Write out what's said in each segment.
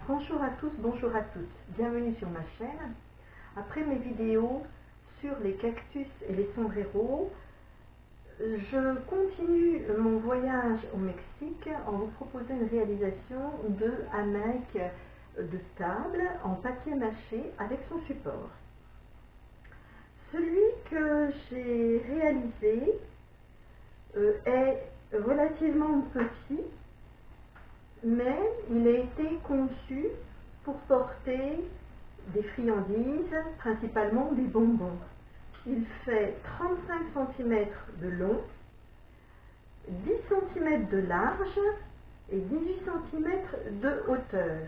Bonjour à tous, bonjour à toutes. Bienvenue sur ma chaîne. Après mes vidéos sur les cactus et les sombreros, je continue mon voyage au Mexique en vous proposant une réalisation de hamac de table en papier mâché avec son support. Celui que j'ai réalisé est relativement petit, mais il a été conçu pour porter des friandises, principalement des bonbons. Il fait 35 cm de long, 10 cm de large et 18 cm de hauteur.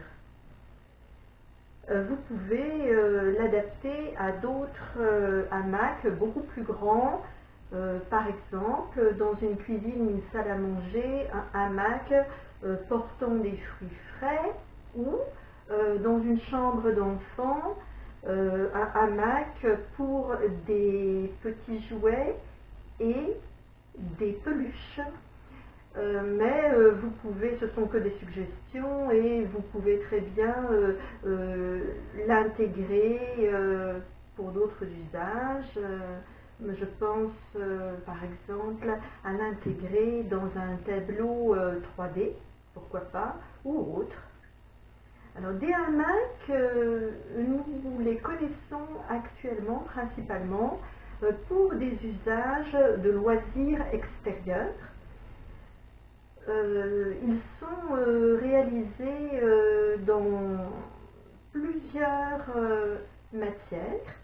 Vous pouvez l'adapter à d'autres hamacs beaucoup plus grands. Par exemple, dans une cuisine, une salle à manger, un hamac portant des fruits frais, ou dans une chambre d'enfant, un hamac pour des petits jouets et des peluches. Vous pouvez, ce sont que des suggestions, et vous pouvez très bien l'intégrer pour d'autres usages. Je pense par exemple à l'intégrer dans un tableau 3D, pourquoi pas, ou autre. Alors des hamacs, nous les connaissons actuellement principalement pour des usages de loisirs extérieurs. Ils sont réalisés dans plusieurs matières,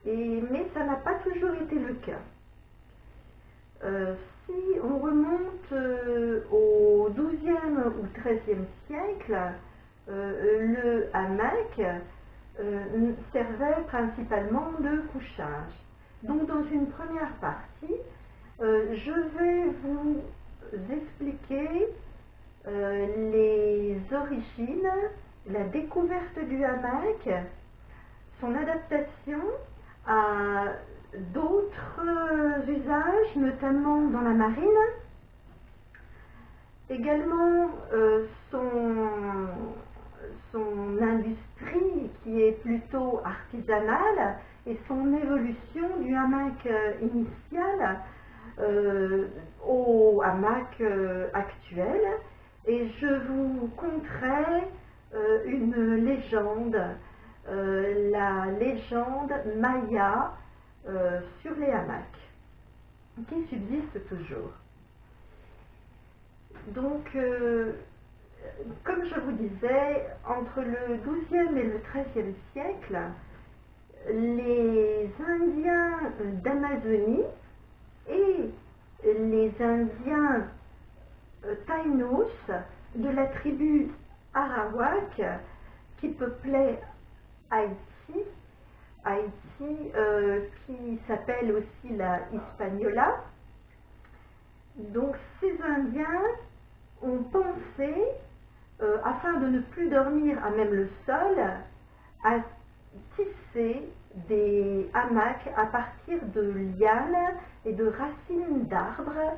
mais ça n'a pas toujours été le cas. Si on remonte au XIIe ou XIIIe siècle, le hamac servait principalement de couchage. Donc dans une première partie, je vais vous expliquer les origines, la découverte du hamac, son adaptation à d'autres usages, notamment dans la marine, également son industrie qui est plutôt artisanale et son évolution du hamac initial au hamac actuel. Et je vous conterai une légende, la légende maya sur les hamacs, qui subsiste toujours. Donc, comme je vous disais, entre le XIIe et le XIIIe siècle, les Indiens d'Amazonie et les Indiens Taïnos de la tribu Arawak qui peuplait Haïti, qui s'appelle aussi la Hispaniola. Donc ces Indiens ont pensé, afin de ne plus dormir à même le sol, à tisser des hamacs à partir de lianes et de racines d'arbres.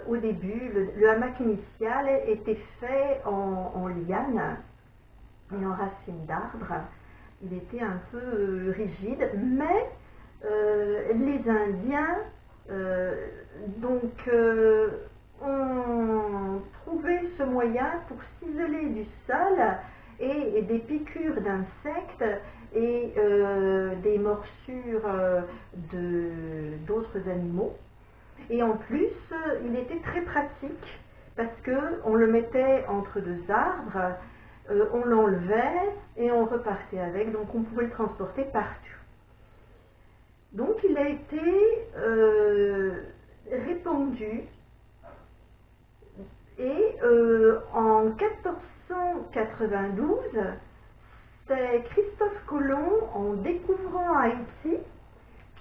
Au début, le hamac initial était fait en lianes et en racines d'arbres. Il était un peu rigide, mais les Indiens ont trouvé ce moyen pour s'isoler du sol et des piqûres d'insectes et des morsures d'autres animaux. Et en plus, il était très pratique parce qu'on le mettait entre deux arbres, on l'enlevait et on repartait avec, donc on pouvait le transporter partout. Donc il a été répandu, et en 1492, c'est Christophe Colomb, en découvrant Haïti,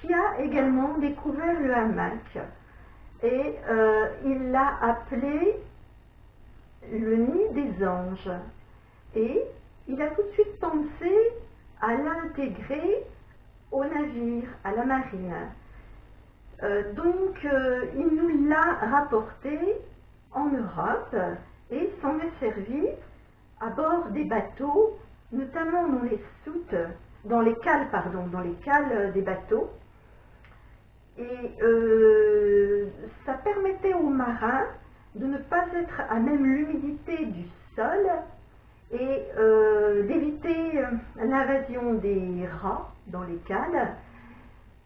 qui a également découvert le hamac. Et il l'a appelé le nid des anges. Et il a tout de suite pensé à l'intégrer au navire, à la marine. Il nous l'a rapporté en Europe et s'en est servi à bord des bateaux, notamment dans les soutes, dans les cales des bateaux. Et ça permettait aux marins de ne pas être à même l'humidité du sol et d'éviter l'invasion des rats dans les cales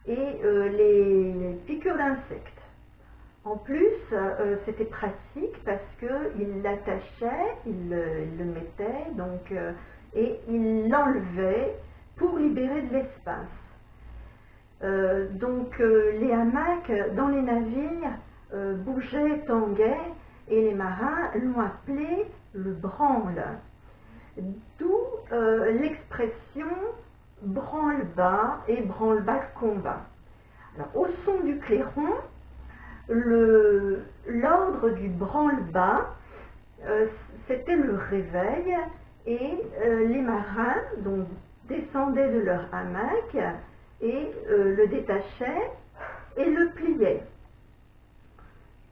et les piqûres d'insectes. En plus, c'était pratique parce qu'il l'attachait, il le mettait et il l'enlevait pour libérer de l'espace. Les hamacs dans les navires bougeaient, tanguaient, et les marins l'ont appelé le branle. D'où l'expression branle-bas et branle-bas de combat. Alors, au son du clairon, l'ordre du branle-bas, c'était le réveil, et les marins donc, descendaient de leur hamac et le détachaient et le pliaient.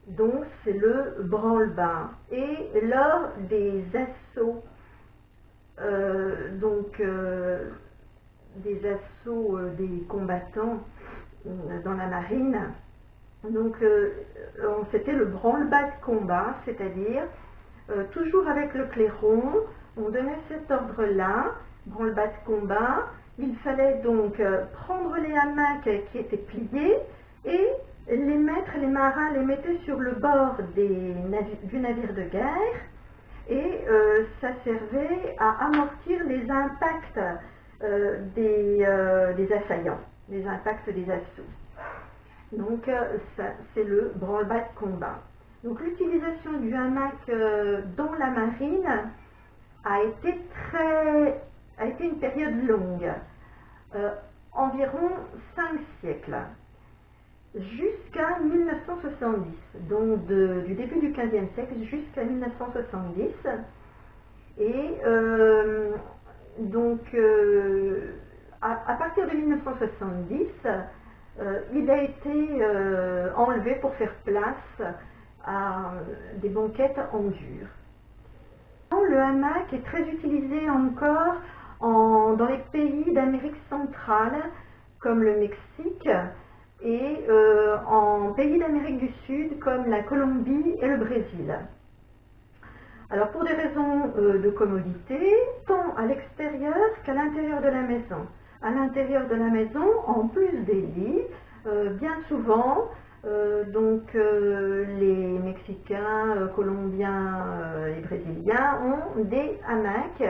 Donc c'est le branle-bas. Et lors des assauts, des combattants dans la marine, donc c'était le branle-bas de combat, c'est-à-dire toujours avec le clairon, on donnait cet ordre-là, branle-bas de combat. Il fallait donc prendre les hamacs qui étaient pliés et les marins les mettaient sur le bord du navire de guerre, et ça servait à amortir les impacts des assaillants, les impacts des assauts. Donc c'est le branle-bas de combat. Donc l'utilisation du hamac dans la marine a été une période longue, environ 5 siècles, jusqu'à 1970, donc du début du XVe siècle jusqu'à 1970. Et à partir de 1970, il a été enlevé pour faire place à des banquettes en dur. Le hamac est très utilisé encore dans les pays d'Amérique centrale, comme le Mexique, et en pays d'Amérique du Sud, comme la Colombie et le Brésil. Alors pour des raisons de commodité, tant à l'extérieur qu'à l'intérieur de la maison. À l'intérieur de la maison, en plus des lits, bien souvent, les Mexicains, Colombiens et Brésiliens ont des hamacs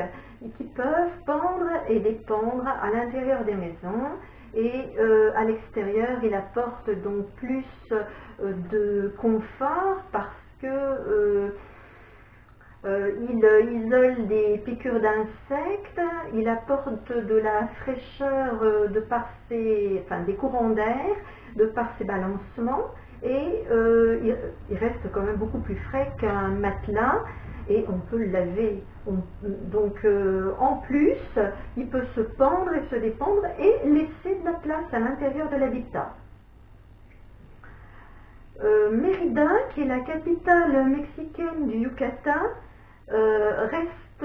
qui peuvent pendre et dépendre à l'intérieur des maisons, et à l'extérieur, il apporte donc plus de confort parce que il isole des piqûres d'insectes, il apporte de la fraîcheur des courants d'air, de par ses balancements, et il reste quand même beaucoup plus frais qu'un matelas, et on peut le laver. En plus, il peut se pendre et se dépendre et laisser de la place à l'intérieur de l'habitat. Mérida, qui est la capitale mexicaine du Yucatan, reste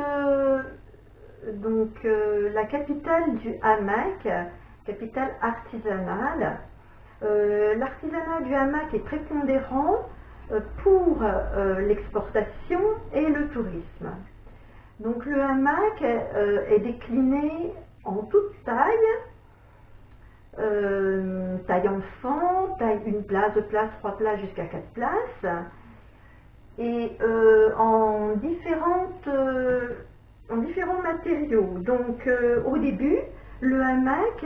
la capitale du hamac, capitale artisanale. L'artisanat du hamac est prépondérant pour l'exportation et le tourisme. Donc le hamac est décliné en toute taille, taille enfant, taille 1 place, 2 places, 3 places jusqu'à 4 places, et en différents matériaux. Donc au début, le hamac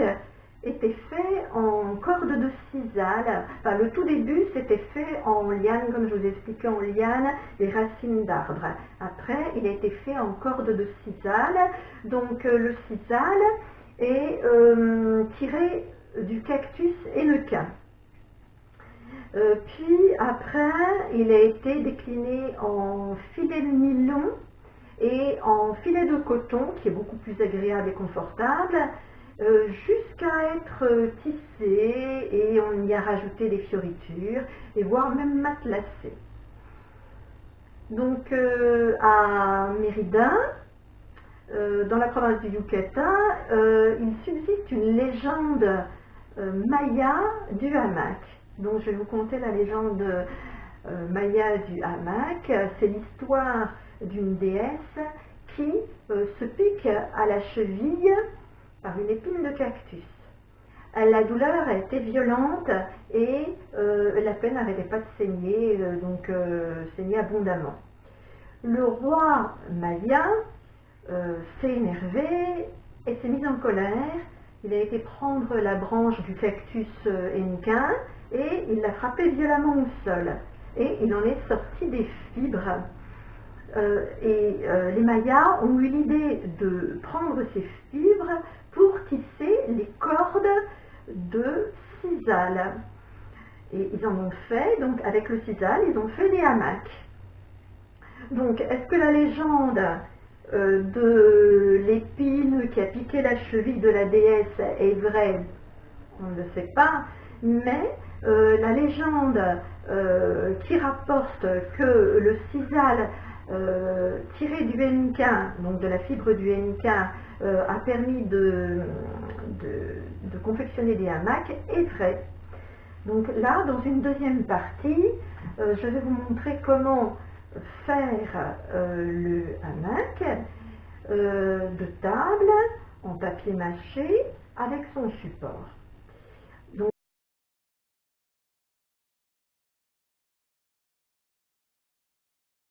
était fait en corde de sisal. Enfin, le tout début, c'était fait en liane, comme je vous ai expliqué, en liane et racines d'arbres. Après, il a été fait en corde de sisal. Donc le sisal est tiré du cactus énequin. Puis après, il a été décliné en filet de nylon et en filet de coton, qui est beaucoup plus agréable et confortable, jusqu'à être tissé, et on y a rajouté des fioritures, et voire même matelassé. Donc à Mérida, dans la province du Yucatan, il subsiste une légende maya du hamac. Donc je vais vous conter la légende maya du hamac. C'est l'histoire d'une déesse qui se pique à la cheville par une épine de cactus. La douleur a été violente et la peine n'arrêtait pas de saigner, saignait abondamment. Le roi Maya s'est énervé et s'est mis en colère. Il a été prendre la branche du cactus hennequin et il l'a frappé violemment au sol. Et il en est sorti des fibres. Les Mayas ont eu l'idée de prendre ces fibres pour tisser les cordes de sisal. Et ils en ont fait, donc avec le sisal, ils ont fait des hamacs. Donc, est-ce que la légende de l'épine qui a piqué la cheville de la déesse est vraie? On ne le sait pas, mais la légende qui rapporte que le sisal tiré du hennequin, donc de la fibre du hennequin, a permis de confectionner des hamacs est vraie. Donc là, dans une deuxième partie, je vais vous montrer comment faire le hamac de table en papier mâché avec son support.